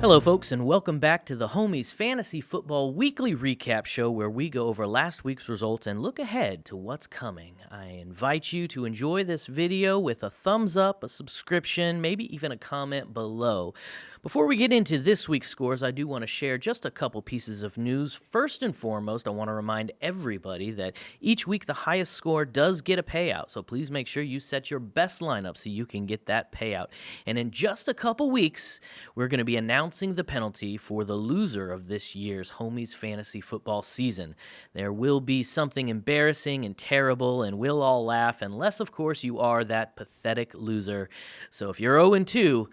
Hello, folks, and welcome back to the Homies Fantasy Football Weekly Recap Show, where we go over last week's results and look ahead to what's coming. I invite you to enjoy this video with a thumbs up, a subscription, maybe even a comment below. Before we get into this week's scores, I do want to share just a couple pieces of news. First and foremost, I want to remind everybody that each week the highest score does get a payout, so please make sure you set your best lineup so you can get that payout. And in just a couple weeks, we're going to be announcing the penalty for the loser of this year's Homies Fantasy Football season. There will be something embarrassing and terrible, and we'll all laugh, unless, of course, you are that pathetic loser. So if you're 0-2,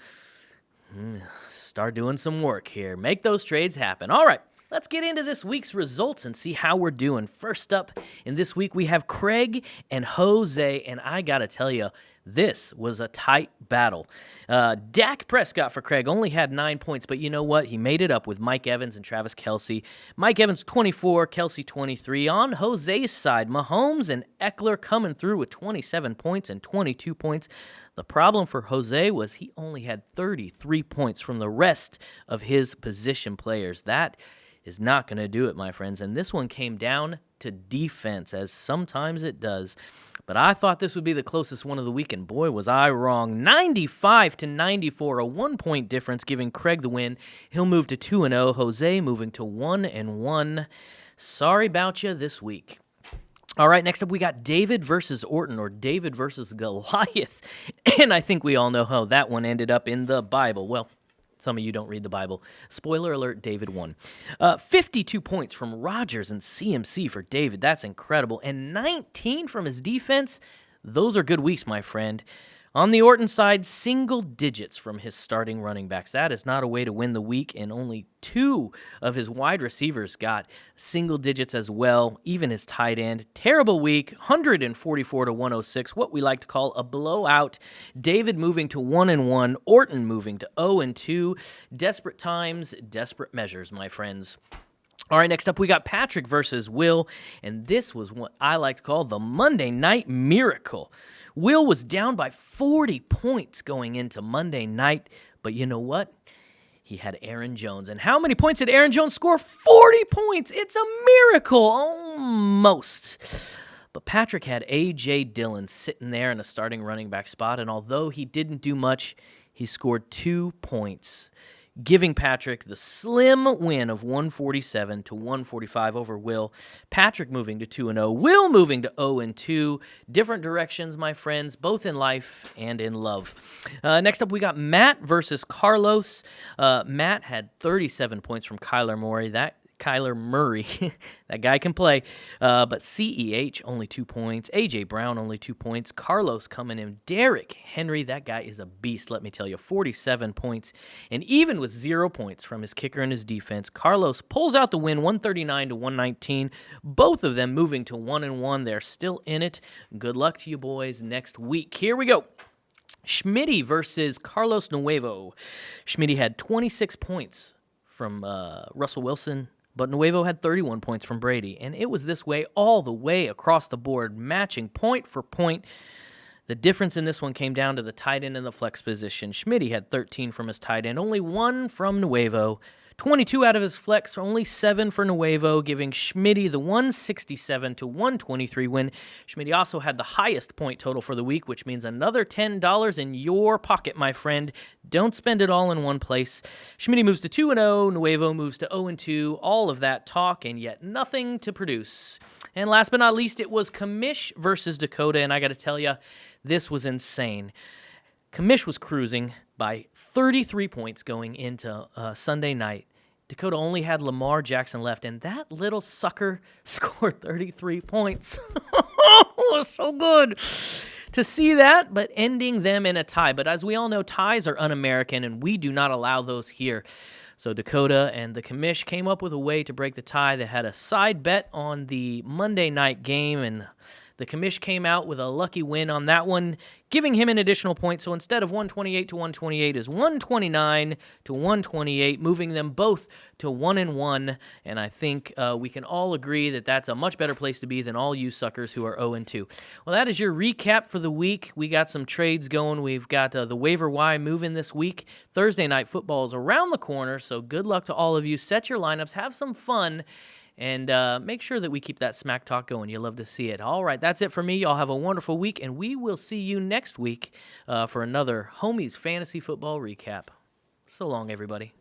start doing some work here. Make those trades happen. All right, let's get into this week's results and see how we're doing. First up in this week, we have Craig and Jose, and I got to tell you, this was a tight battle. Dak Prescott for Craig only had 9 points, but you know what? He made it up with Mike Evans and Travis Kelce. Mike Evans 24, Kelce 23. On Jose's side, Mahomes and Eckler coming through with 27 points and 22 points. The problem for Jose was he only had 33 points from the rest of his position players. That is not going to do it, my friends. And this one came down to defense, as sometimes it does. But I thought this would be the closest one of the week, and boy, was I wrong. 95-94, a 1-point difference, giving Craig the win. He'll move to 2-0. Jose moving to 1-1. Sorry about you this week. All right, next up we got David versus Orton, or David versus Goliath. And I think we all know how that one ended up in the Bible. Well, some of you don't read the Bible. Spoiler alert, David won. 52 points from Rodgers and CMC for David. That's incredible. And 19 from his defense. Those are good weeks, my friend. On the Orton side, single digits from his starting running backs. That is not a way to win the week, and only 2 of his wide receivers got single digits as well, even his tight end. Terrible week, 144-106, what we like to call a blowout. David moving to 1-1, Orton moving to 0-2. Desperate times, desperate measures, my friends. All right, next up we got Patrick versus Will, and this was what I like to call the Monday Night Miracle. Will was down by 40 points going into Monday night, but you know what? He had Aaron Jones. And how many points did Aaron Jones score? 40 points! It's a miracle! Almost. But Patrick had A.J. Dillon sitting there in a starting running back spot, and although he didn't do much, he scored 2 points, giving Patrick the slim win of 147-145 over Will. Patrick moving to 2-0. Will moving to 0-2. Different directions, my friends, both in life and in love. Next up, we got Matt versus Carlos. Matt had 37 points from Kyler Murray. Kyler Murray, that guy can play, but CEH only 2 points, A.J. Brown only 2 points, Carlos coming in, Derrick Henry, that guy is a beast, let me tell you, 47 points, and even with 0 points from his kicker and his defense, Carlos pulls out the win, 139-119, both of them moving to 1-1, they're still in it. Good luck to you boys next week. Here we go. Schmitty versus Carlos Nuevo. Schmitty had 26 points from Russell Wilson, but Nuevo had 31 points from Brady, and it was this way all the way across the board, matching point for point. The difference in this one came down to the tight end and the flex position. Schmitty had 13 from his tight end, only 1 from Nuevo. 22 out of his flex, only 7 for Nuevo, giving Schmitty the 167-123 win. Schmitty also had the highest point total for the week, which means another $10 in your pocket, my friend. Don't spend it all in one place. Schmitty moves to 2-0, Nuevo moves to 0-2, all of that talk and yet nothing to produce. And last but not least, it was Kamish versus Dakota, and I got to tell you, this was insane. Kamish was cruising by 33 points going into Sunday night. Dakota only had Lamar Jackson left, and that little sucker scored 33 points. Oh, so good to see that, but ending them in a tie. But as we all know, ties are un-American, and we do not allow those here. So Dakota and the Commish came up with a way to break the tie. They had a side bet on the Monday night game, and The commish came out with a lucky win on that one, giving him an additional point. So instead of 128 to 128 is 129 to 128, moving them both to 1-1. And I think we can all agree that that's a much better place to be than all you suckers who are 0-2. Well, that is your recap for the week. We got some trades going. We've got the waiver wire moving this week. Thursday night football is around the corner, so good luck to all of you. Set your lineups, have some fun, and make sure that we keep that smack talk going. You love to see it. All right, that's it for me. Y'all have a wonderful week, and we will see you next week for another Homies Fantasy Football Recap. So long, everybody.